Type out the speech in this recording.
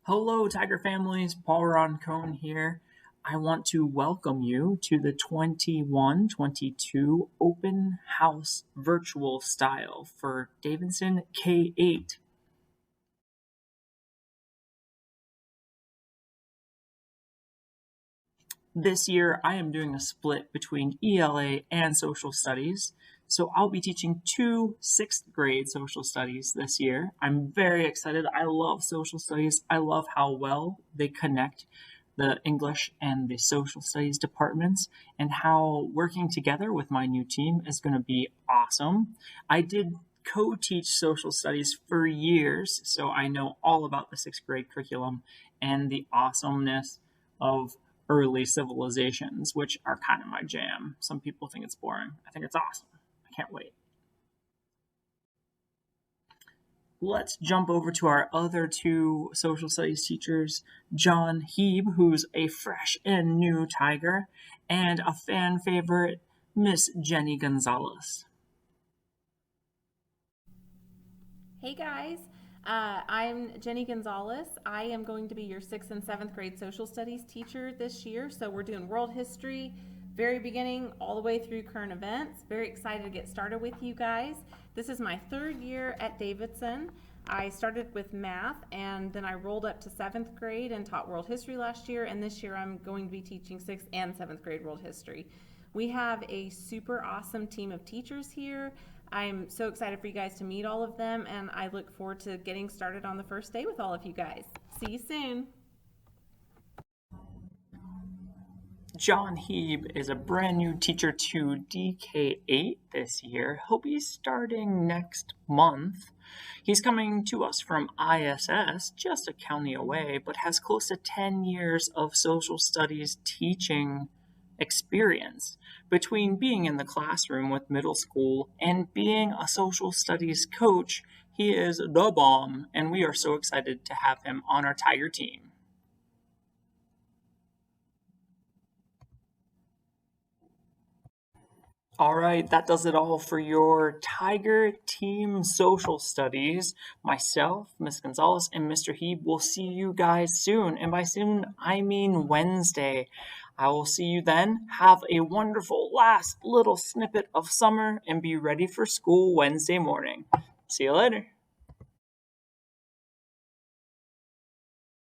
Hello, Tiger families. Paul Roncone here. I want to welcome you to the 21-22 Open House Virtual Style for Davidson K8. This year, I am doing a split between ELA and social studies. So I'll be teaching two sixth grade social studies this year. I'm very excited. I love social studies. I love how well they connect the English and the social studies departments, and how working together with my new team is going to be awesome. I did co-teach social studies for years, so I know all about the sixth grade curriculum and the awesomeness of early civilizations, which are kind of my jam. Some people think it's boring. I think it's awesome. I can't wait. Let's jump over to our other two social studies teachers, John Heeb, who's a fresh and new Tiger, and a fan favorite, Miss Jenny Gonzalez. Hey guys, I'm Jenny Gonzalez. I am going to be your 6th and 7th grade social studies teacher this year. So we're doing world history, very beginning all the way through current events. Very excited to get started with you guys. This is my 3rd year at Davidson. I started with math and then I rolled up to 7th grade and taught world history last year. And this year I'm going to be teaching 6th and 7th grade world history. We have a super awesome team of teachers here. I'm so excited for you guys to meet all of them, and I look forward to getting started on the first day with all of you guys. See you soon. John Heeb is a brand new teacher to DK8 this year. He'll be starting next month. He's coming to us from ISS, just a county away, but has close to 10 years of social studies teaching experience. Between being in the classroom with middle school and being a social studies coach, he is the bomb, and we are so excited to have him on our Tiger team. All right, that does it all for your Tiger Team Social Studies. Myself, Miss Gonzalez, and Mr. Heeb will see you guys soon. And by soon, I mean Wednesday. I will see you then. Have a wonderful last little snippet of summer and be ready for school Wednesday morning. See you later.